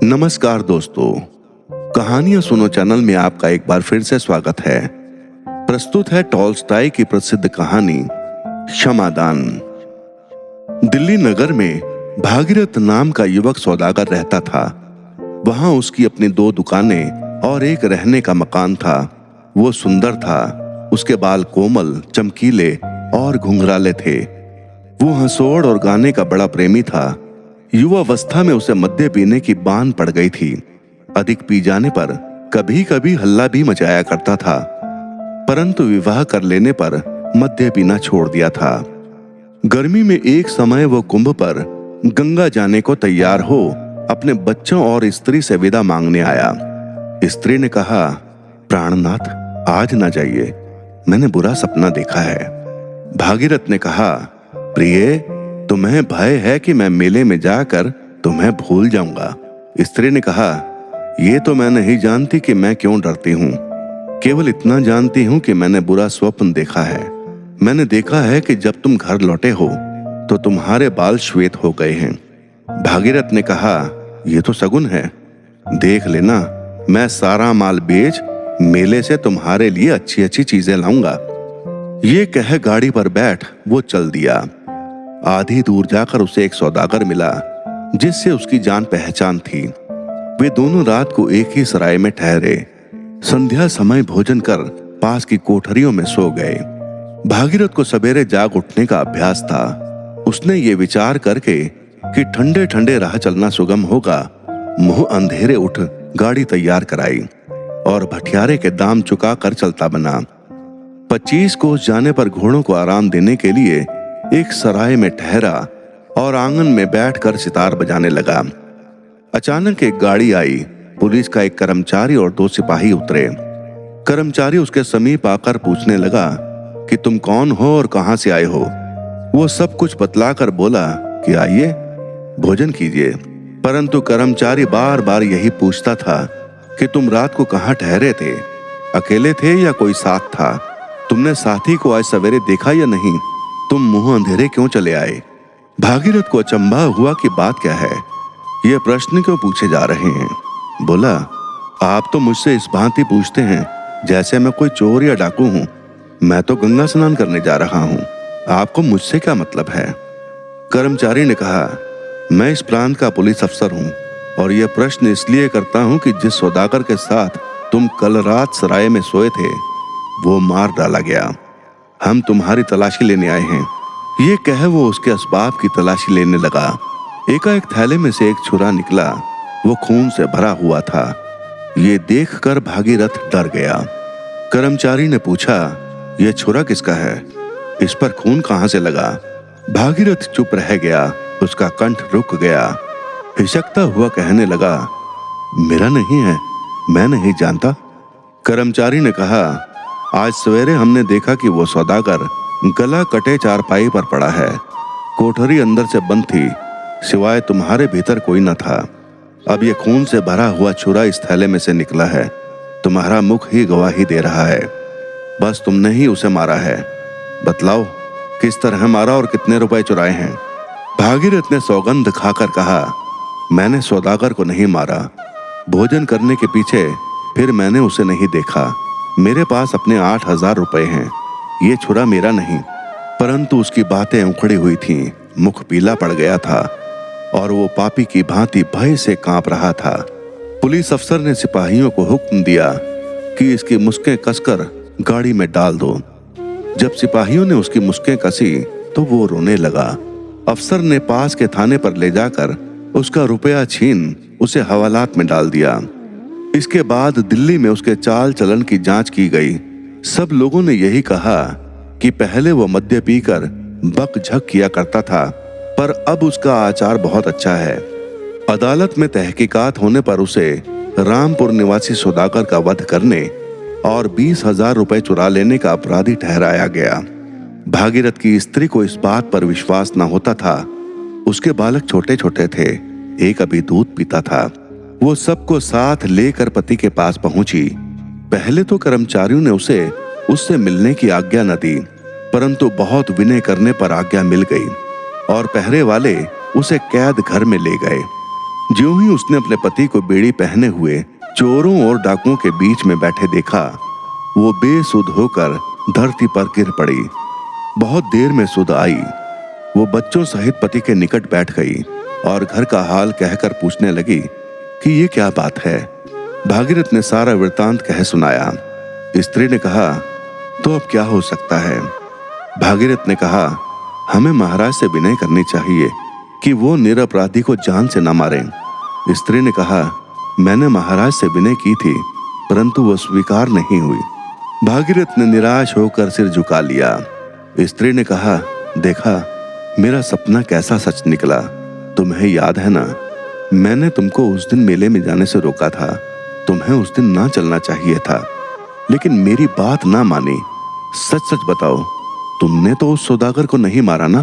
नमस्कार दोस्तों, कहानियां सुनो चैनल में आपका एक बार फिर से स्वागत है। प्रस्तुत है टॉल्स्टॉय की प्रसिद्ध कहानी क्षमादान। दिल्ली नगर में भागीरथ नाम का युवक सौदागर रहता था। वहां उसकी अपनी 2 दुकानें और एक रहने का मकान था। वो सुंदर था, उसके बाल कोमल, चमकीले और घुंघराले थे। वो हंसोड़ और गाने का बड़ा प्रेमी था। युवावस्था में उसे मद्य पीने की बान पड़ गई थी। अधिक पी जाने पर कभी कभी हल्ला भी मचाया करता था, परंतु विवाह कर लेने पर मद्य पीना छोड़ दिया था। गर्मी में एक समय वो कुंभ पर गंगा जाने को तैयार हो अपने बच्चों और स्त्री से विदा मांगने आया। स्त्री ने कहा, प्राणनाथ, आज ना जाइए, मैंने बुरा सपना देखा है। भागीरथ ने कहा, प्रिय, तुम्हें भय है कि मैं मेले में जाकर तुम्हें भूल जाऊंगा। स्त्री ने कहा, ये तो मैं नहीं जानती कि मैं क्यों डरती हूँ। केवल इतना जानती हूँ कि मैंने बुरा स्वप्न देखा है। मैंने देखा है कि जब तुम घर लौटे हो तो तुम्हारे बाल श्वेत हो गए हैं। भागीरथ ने कहा, ये तो शगुन है। देख लेना, मैं सारा माल बेच मेले से तुम्हारे लिए अच्छी अच्छी चीजें लाऊंगा। ये कह गाड़ी पर बैठ वो चल दिया। आधी दूर जाकर उसे एक सौदागर मिला जिससे उसकी जान पहचान थी। वे दोनों रात को एक ही सराय में ठहरे। संध्या समय भोजन कर पास की कोठरियों में सो गए। भागीरथ को सवेरे जाग उठने का अभ्यास था। उसने ये विचार करके कि ठंडे ठंडे राह चलना सुगम होगा, मुंह अंधेरे उठ गाड़ी तैयार कराई और भटियारे के दाम चुका कर चलता बना। 25 कोस जाने पर घोड़ों को आराम देने के लिए एक सराय में ठहरा और आंगन में बैठकर सितार बजाने लगा। अचानक एक गाड़ी आई। पुलिस का एक कर्मचारी और 2 सिपाही उतरे। कर्मचारी उसके समीप आकर पूछने लगा कि तुम कौन हो और कहां से आए हो। वो सब कुछ बतलाकर बोला कि आइए, भोजन कीजिए। परंतु कर्मचारी बार बार यही पूछता था कि तुम रात को कहां ठहरे थे, अकेले थे या कोई साथ था, तुमने साथी को आज सवेरे देखा या नहीं, तुम मुंह अंधेरे क्यों चले आए। भागीरथ को अचंभा हुआ कि बात क्या है, ये प्रश्न क्यों पूछे जा रहे हैं। बोला, आप तो मुझसे इस भांति पूछते हैं जैसे मैं कोई चोर या डाकू हूं। मैं तो गंगा स्नान करने जा रहा हूं, आपको मुझसे क्या मतलब है। कर्मचारी ने कहा, मैं इस प्रांत का पुलिस अफसर हूं और यह प्रश्न इसलिए करता हूं कि जिस सौदागर के साथ तुम कल रात सराय में सोए थे वो मार डाला गया। हम तुम्हारी तलाशी लेने आए हैं। ये कह वो उसके असबाब की तलाशी लेने लगा। एकाएक थैले में से एक छुरा निकला। वो खून से भरा हुआ था। ये देखकर भागीरथ डर गया। कर्मचारी ने पूछा, यह छुरा किसका है, इस पर खून कहां से लगा। भागीरथ चुप रह गया। उसका कंठ रुक गया। हिचकता हुआ कहने लगा, मेरा नहीं है, मैं नहीं जानता। कर्मचारी ने कहा, आज सवेरे हमने देखा कि वो सौदागर गला कटे चारपाई पर पड़ा है। कोठरी अंदर से बंद थी, सिवाय तुम्हारे भीतर कोई न था। अब ये खून से भरा हुआ छुरा इस थैले में से निकला है। तुम्हारा मुख ही गवाही दे रहा है। बस तुमने ही उसे मारा है। बतलाओ, किस तरह मारा और कितने रुपए चुराए हैं। भागीरथ ने सौगंध खाकर कहा, मैंने सौदागर को नहीं मारा। भोजन करने के पीछे फिर मैंने उसे नहीं देखा। मेरे पास अपने 8,000 रुपए हैं। ये छुरा मेरा नहीं। परंतु उसकी बातें उखड़ी हुई थीं। मुख पीला पड़ गया था और वो पापी की भांति भय से कांप रहा था। पुलिस अफसर ने सिपाहियों को हुक्म दिया कि इसकी मुस्कें कसकर गाड़ी में डाल दो। जब सिपाहियों ने उसकी मुस्कें कसी तो वो रोने लगा। अफसर ने पास के थाने पर ले जाकर उसका रुपया छीन उसे हवालात में डाल दिया। इसके बाद दिल्ली में उसके चाल चलन की जांच की गई। सब लोगों ने यही कहा कि पहले वो मद्य पीकर बकझक किया करता था, पर अब उसका आचार बहुत अच्छा है। अदालत में तहकीकात होने पर उसे रामपुर निवासी सौदागर का वध करने और 20,000 रुपए चुरा लेने का अपराधी ठहराया गया। भागीरथ की स्त्री को इस बात पर विश्वास न होता था। उसके बालक छोटे छोटे थे, एक अभी दूध पीता था। वो सबको साथ लेकर पति के पास पहुंची। पहले तो कर्मचारियों ने उससे मिलने की आज्ञा न दी, परंतु बहुत विनय करने पर आज्ञा मिल गई और पहरे वाले उसे कैद घर में ले गए। ज्यों ही उसने अपने पति को बेड़ी पहने हुए चोरों और डाकुओं के बीच में बैठे देखा, वो बेसुध होकर धरती पर गिर पड़ी। बहुत देर में सुध आई। वो बच्चों सहित पति के निकट बैठ गई और घर का हाल कहकर पूछने लगी कि ये क्या बात है। भागीरथ ने सारा वृतांत कह सुनाया। स्त्री ने कहा, तो अब क्या हो सकता है। भागीरथ ने कहा, हमें महाराज से विनय करनी चाहिए कि वो निरपराधी को जान से न मारें। स्त्री ने कहा, मैंने महाराज से विनय की थी, परंतु वो स्वीकार नहीं हुई। भागीरथ ने निराश होकर सिर झुका लिया। स्त्री ने कहा, देखा मेरा सपना कैसा सच निकला। तुम्हें याद है ना, मैंने तुमको उस दिन मेले में जाने से रोका था। तुम्हें उस दिन ना चलना चाहिए था, लेकिन मेरी बात ना मानी। सच सच बताओ, तुमने तो उस सौदागर को नहीं मारा ना।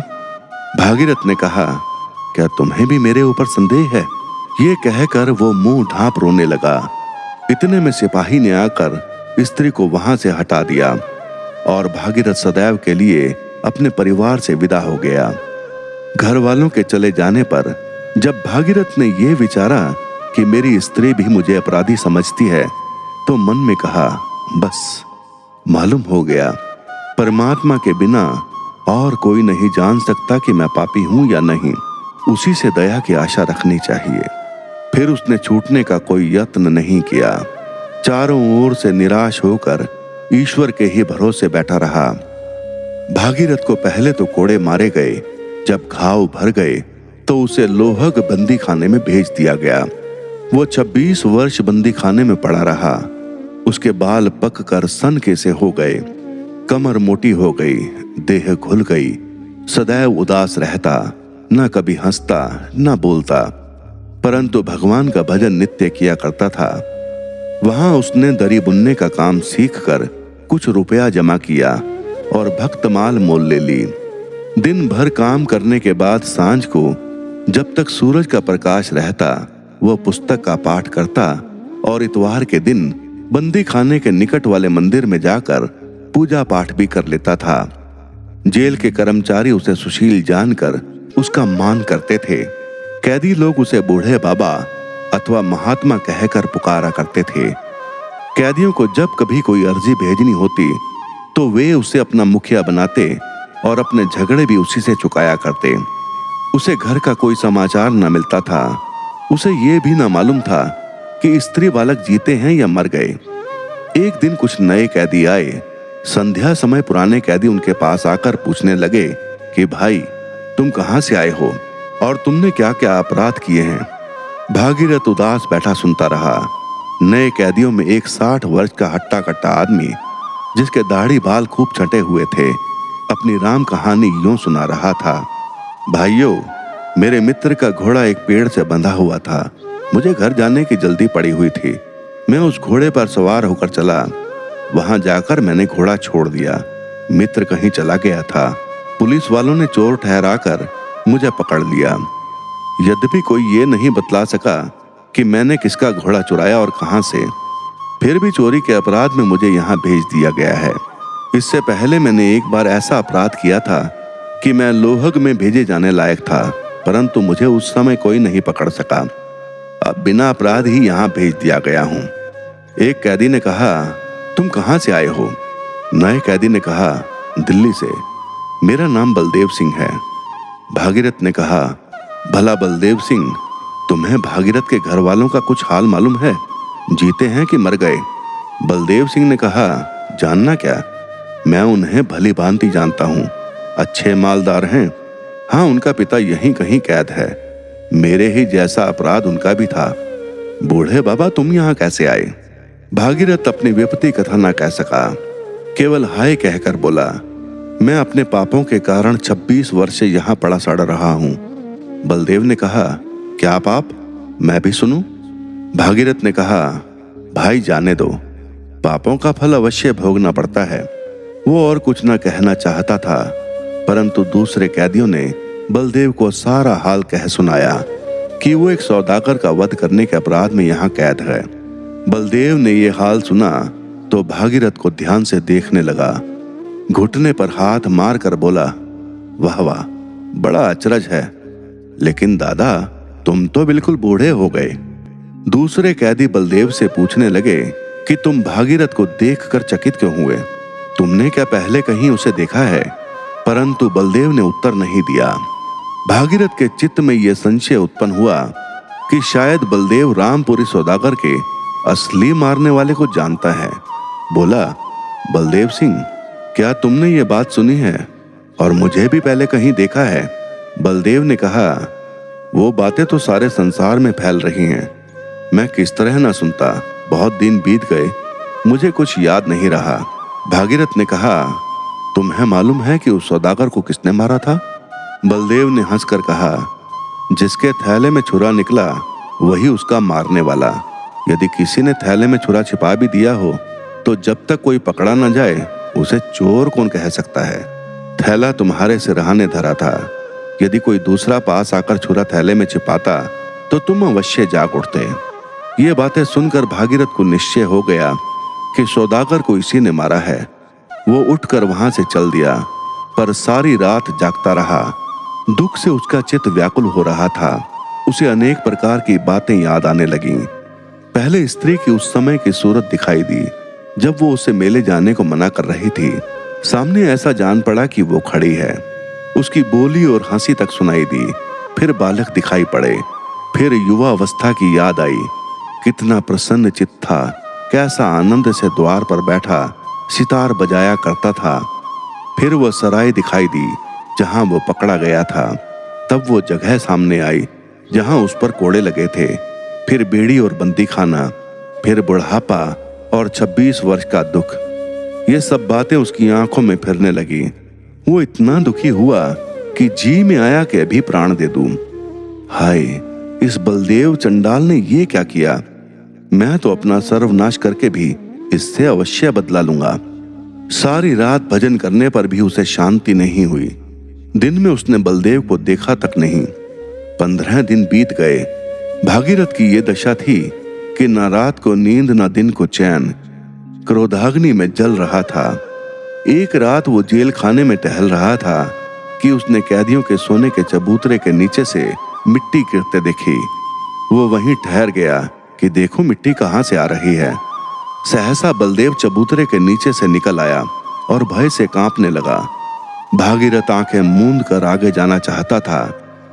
भागीरथ ने कहा, क्या तुम्हें भी मेरे ऊपर संदेह है। ये कहकर वो मुंह ढांप रोने लगा। इतने में सिपाही ने आकर स्त्री को वहां से हटा दिया और भागीरथ सदैव के लिए अपने परिवार से विदा हो गया। घर वालों के चले जाने पर जब भागीरथ ने यह विचारा कि मेरी स्त्री भी मुझे अपराधी समझती है, तो मन में कहा, बस मालूम हो गया, परमात्मा के बिना और कोई नहीं जान सकता कि मैं पापी हूं या नहीं। उसी से दया की आशा रखनी चाहिए। फिर उसने छूटने का कोई यत्न नहीं किया। चारों ओर से निराश होकर ईश्वर के ही भरोसे बैठा रहा। भागीरथ को पहले तो कोड़े मारे गए। जब घाव भर गए तो उसे लोहग बंदी खाने में भेज दिया गया। वो 26 वर्ष बंदी खाने में पड़ा रहा। उसके बाल पककर सन के से हो गए, कमर मोटी हो गई, देह घुल गई। सदैव उदास रहता, न कभी हंसता न बोलता, परंतु भगवान का भजन नित्य किया करता था। वहां उसने दरी बुनने का काम सीखकर कुछ रुपया जमा किया और भक्तमाल मोल ले ली। दिन भर काम करने के बाद सांझ को जब तक सूरज का प्रकाश रहता, वह पुस्तक का पाठ करता और इतवार के दिन बंदी खाने के निकट वाले मंदिर में जाकर पूजा पाठ भी कर लेता था। जेल के कर्मचारी उसे सुशील जानकर उसका मान करते थे। कैदी लोग उसे बूढ़े बाबा अथवा महात्मा कहकर पुकारा करते थे। कैदियों को जब कभी कोई अर्जी भेजनी होती तो वे उसे अपना मुखिया बनाते और अपने झगड़े भी उसी से चुकाया करते। उसे घर का कोई समाचार न मिलता था। उसे ये भी न मालूम था कि स्त्री बालक जीते हैं या मर गए। एक दिन कुछ नए कैदी आए। संध्या समय पुराने कैदी उनके पास आकर पूछने लगे कि भाई, तुम कहां से आए हो और तुमने क्या क्या अपराध किए हैं। भागीरथ उदास बैठा सुनता रहा। नए कैदियों में एक 60 वर्ष का हट्टा कट्टा आदमी, जिसके दाढ़ी बाल खूब छटे हुए थे, अपनी राम कहानी यूं सुना रहा था। भाइयों, मेरे मित्र का घोड़ा एक पेड़ से बंधा हुआ था। मुझे घर जाने की जल्दी पड़ी हुई थी। मैं उस घोड़े पर सवार होकर चला। वहां जाकर मैंने घोड़ा छोड़ दिया। मित्र कहीं चला गया था। पुलिस वालों ने चोर ठहराकर मुझे पकड़ लिया। यद्यपि कोई ये नहीं बतला सका कि मैंने किसका घोड़ा चुराया और कहां से, फिर भी चोरी के अपराध में मुझे यहाँ भेज दिया गया है। इससे पहले मैंने एक बार ऐसा अपराध किया था कि मैं लोहग में भेजे जाने लायक था, परंतु मुझे उस समय कोई नहीं पकड़ सका। अब बिना अपराध ही यहाँ भेज दिया गया हूँ। एक कैदी ने कहा, तुम कहाँ से आए हो। नए कैदी ने कहा, दिल्ली से। मेरा नाम बलदेव सिंह है। भागीरथ ने कहा, भला बलदेव सिंह, तुम्हें भागीरथ के घर वालों का कुछ हाल मालूम है, जीते हैं कि मर गए। बलदेव सिंह ने कहा, जानना क्या, मैं उन्हें भली भांति जानता हूँ। अच्छे मालदार हैं। हाँ, उनका पिता यहीं कहीं कैद है। मेरे ही जैसा अपराध उनका भी था। बूढ़े बाबा, तुम यहाँ कैसे आए। भागीरथ अपनी विपत्ति कथा न कह सका, केवल हाय कहकर बोला, मैं अपने पापों के कारण 26 वर्ष से यहाँ पड़ा सड़ रहा हूँ। बलदेव ने कहा, क्या पाप, मैं भी सुनूं। भागीरथ ने कहा, भाई जाने दो, पापों का फल अवश्य भोगना पड़ता है। वो और कुछ न कहना चाहता था, परंतु दूसरे कैदियों ने बलदेव को सारा हाल कह सुनाया कि वो एक सौदागर का वध करने के अपराध में यहाँ कैद है। बलदेव ने ये हाल सुना तो भागीरथ को ध्यान से देखने लगा। घुटने पर हाथ मार कर बोला, वाह वाह, बड़ा अचरज है। लेकिन दादा, तुम तो बिल्कुल बूढ़े हो गए। दूसरे कैदी बलदेव से पूछने लगे कि तुम भागीरथ को देखकर चकित क्यों हुए? तुमने क्या पहले कहीं उसे देखा है? परंतु बलदेव ने उत्तर नहीं दिया। भागीरथ के चित्त में यह संशय उत्पन्न हुआ कि शायद बलदेव रामपुरी सौदागर के असली मारने वाले को जानता है। बोला, बलदेव सिंह, क्या तुमने ये बात सुनी है और मुझे भी पहले कहीं देखा है? बलदेव ने कहा, वो बातें तो सारे संसार में फैल रही हैं, मैं किस तरह ना सुनता। बहुत दिन बीत गए, मुझे कुछ याद नहीं रहा। भागीरथ ने कहा, तुम्हें मालूम है कि उस सौदागर को किसने मारा था? बलदेव ने हंसकर कहा, जिसके थैले में छुरा निकला वही उसका मारने वाला। यदि किसी ने थैले में छुरा छिपा भी दिया हो तो जब तक कोई पकड़ा न जाए उसे चोर कौन कह सकता है? थैला तुम्हारे सिरहाने ने धरा था। यदि कोई दूसरा पास आकर छुरा थैले में छिपाता तो तुम अवश्य जाग उठते। ये बातें सुनकर भागीरथ को निश्चय हो गया कि सौदागर को इसी ने मारा है। वो उठकर वहां से चल दिया, पर सारी रात जागता रहा। दुख से उसका चित्त व्याकुल हो रहा था। उसे अनेक प्रकार की बातें याद आने लगीं। पहले स्त्री की उस समय की सूरत दिखाई दी जब वो उसे मेले जाने को मना कर रही थी। सामने ऐसा जान पड़ा कि वो खड़ी है। उसकी बोली और हंसी तक सुनाई दी। फिर बालक दिखाई पड़े। फिर युवा अवस्था की याद आई। कितना प्रसन्न चित्त था, कैसा आनंद से द्वार पर बैठा सितार बजाया करता था। फिर वो सराय दिखाई दी जहां वो पकड़ा गया था। तब वो जगह सामने आई जहां उस पर कोड़े लगे थे। फिर बेड़ी और बंदी खाना, फिर बुढ़ापा और 26 वर्ष का दुख। ये सब बातें उसकी आंखों में फिरने लगी। वो इतना दुखी हुआ कि जी में आया कि अभी प्राण दे दूं। हाय, इस बलदेव चंडाल ने ये क्या किया? मैं तो अपना सर्वनाश करके भी इससे अवश्य बदला लूंगा। सारी रात भजन करने पर भी उसे शांति नहीं हुई। दिन में उसने बलदेव को देखा तक नहीं। 15 दिन बीत गए। भागीरथ की ये दशा थी कि न रात को नींद न दिन को चैन। क्रोधाग्नि में जल रहा था। एक रात वो जेल खाने में टहल रहा था कि उसने कैदियों के सोने के चबूतरे के नीचे से मिट्टी गिरते देखी। वो वहीं ठहर गया कि देखो मिट्टी कहां से आ रही है। सहसा बलदेव चबूतरे के नीचे से निकल आया और भय से कांपने लगा। भागीरथ आंखें मूंद कर आगे जाना चाहता था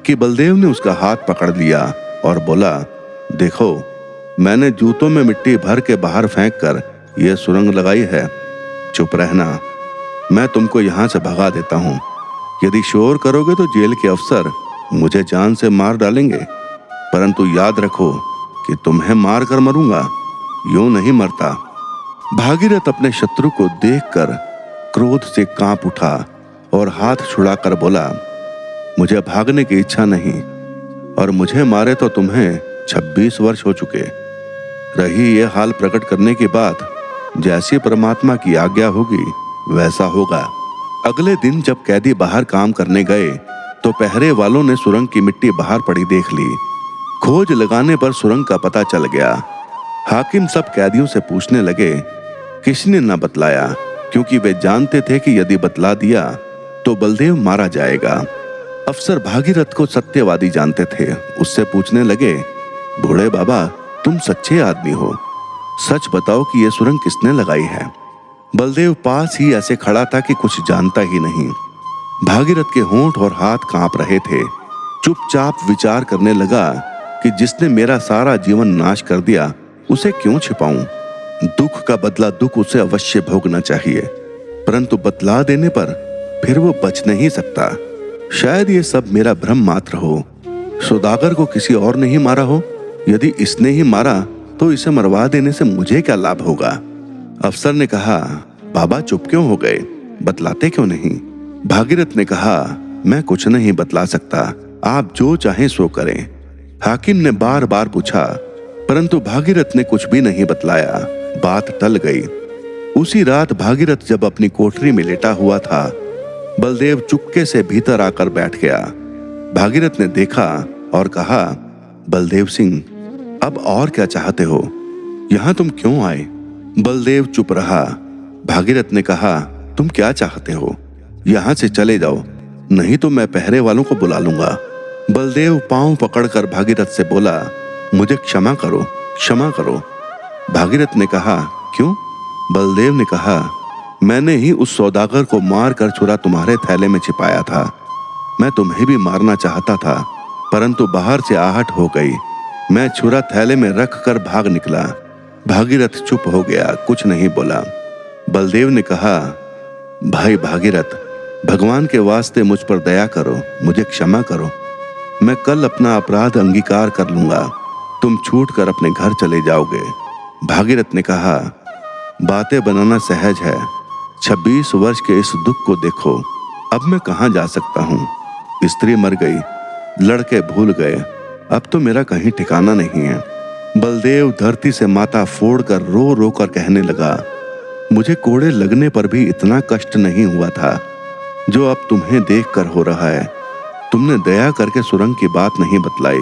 कि बलदेव ने उसका हाथ पकड़ लिया और बोला, देखो, मैंने जूतों में मिट्टी भर के बाहर फेंक कर यह सुरंग लगाई है। चुप रहना, मैं तुमको यहां से भगा देता हूं। यदि शोर करोगे तो जेल के अफसर मुझे जान से मार डालेंगे, परंतु याद रखो कि तुम्हें मार कर मरूंगा, यूं नहीं मरता। भागीरथ अपने शत्रु को देखकर क्रोध से कांप उठा और हाथ छुड़ाकर बोला, मुझे भागने की इच्छा नहीं, और मुझे मारे तो तुम्हें 26 वर्ष हो चुके। रही ये हाल प्रकट करने की बात, जैसी परमात्मा की आज्ञा होगी वैसा होगा। अगले दिन जब कैदी बाहर काम करने गए तो पहरे वालों ने सुरंग की मिट्टी बाहर पड़ी देख ली। खोज लगाने पर सुरंग का पता चल गया। हाकिम सब कैदियों से पूछने लगे। किसी ने न बतलाया, क्योंकि वे जानते थे कि यदि बतला दिया तो बलदेव मारा जाएगा। अफसर भागीरथ को सत्यवादी जानते थे। उससे पूछने लगे, बूढ़े बाबा, तुम सच्चे आदमी हो, सच बताओ कि यह सुरंग किसने लगाई है? बलदेव पास ही ऐसे खड़ा था कि कुछ जानता ही नहीं। भागीरथ के होंठ और हाथ कांप रहे थे। चुपचाप विचार करने लगा कि जिसने मेरा सारा जीवन नाश कर दिया उसे क्यों छिपाऊं? दुख का बदला दुख उसे अवश्य भोगना चाहिए, परंतु बतला देने पर फिर वो बच नहीं सकता। शायद ये सब मेरा भ्रम मात्र हो। सौदागर को किसी और ने ही मारा हो। यदि इसने ही मारा तो इसे मरवा देने से मुझे क्या लाभ होगा? अफसर ने कहा, बाबा चुप क्यों हो गए, बतलाते क्यों नहीं? भागीरथ ने कहा, मैं कुछ नहीं बतला सकता, आप जो चाहें सो करें। हाकिम ने बार बार पूछा, परंतु भागीरथ ने कुछ भी नहीं बतलाया। बात टल गई। उसी रात भागीरथ जब अपनी कोठरी में लेटा हुआ था, बलदेव चुपके से भीतर आकर बैठ गया। भागीरथ ने देखा और कहा, बलदेव सिंह, अब और क्या चाहते हो? यहां तुम क्यों आए? बलदेव चुप रहा। भागीरथ ने कहा, तुम क्या चाहते हो? यहां से चले जाओ, नहीं तो मैं पहरे वालों को बुला लूंगा। बलदेव पांव पकड़कर भागीरथ से बोला, मुझे क्षमा करो, क्षमा करो। भागीरथ ने कहा, क्यों? बलदेव ने कहा, मैंने ही उस सौदागर को मार कर छुरा तुम्हारे थैले में छिपाया था। मैं तुम्हें भी मारना चाहता था, परंतु बाहर से आहट हो गई। मैं छुरा थैले में रख कर भाग निकला। भागीरथ चुप हो गया, कुछ नहीं बोला। बलदेव ने कहा, भाई भागीरथ, भगवान के वास्ते मुझ पर दया करो, मुझे क्षमा करो। मैं कल अपना अपराध अंगीकार कर लूंगा। तुम छूट कर अपने घर चले जाओगे। भागीरथ ने कहा, बातें बनाना सहज है। 26 वर्ष के इस दुख को देखो। अब मैं कहां जा सकता हूं? स्त्री मर गई, लड़के भूल गए, अब तो मेरा कहीं ठिकाना नहीं है। बलदेव धरती से माथा फोड़कर रो रो कर कहने लगा, मुझे कोड़े लगने पर भी इतना कष्ट नहीं हुआ था जो अब तुम्हें देखकर हो रहा है। तुमने दया करके सुरंग की बात नहीं बतलाई।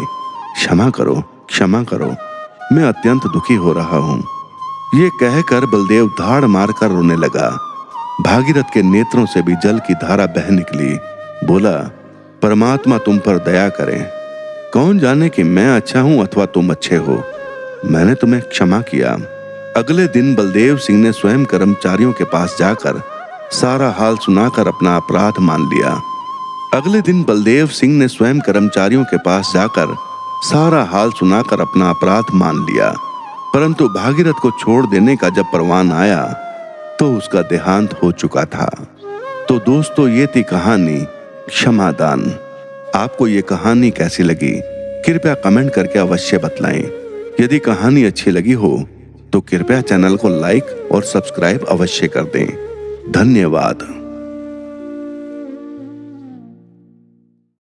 क्षमा करो, क्षमा करो, मैं अत्यंत दुखी हो रहा हूं। ये कहकर बलदेव धाड़ मारकर रोने लगा। भागीरथ के नेत्रों से भी जल की धारा बह निकली। बोला, परमात्मा तुम पर दया करे। कौन जाने कि मैं अच्छा हूं अथवा तुम अच्छे हो। मैंने तुम्हें क्षमा किया। अगले दिन बलदेव सिंह ने स्वयं कर्मचारियों के पास जाकर सारा हाल सुनाकर अपना अपराध मान लिया। अगले दिन बलदेव सिंह ने स्वयं कर्मचारियों के पास जाकर सारा हाल सुनाकर अपना अपराध मान लिया। परंतु भागीरथ को छोड़ देने का जब परवान आया तो उसका देहांत हो चुका था। तो दोस्तों, ये थी कहानी क्षमादान। आपको ये कहानी कैसी लगी कृपया कमेंट करके अवश्य बतलाएं। यदि कहानी अच्छी लगी हो तो कृपया चैनल को लाइक और सब्सक्राइब अवश्य कर दें। धन्यवाद।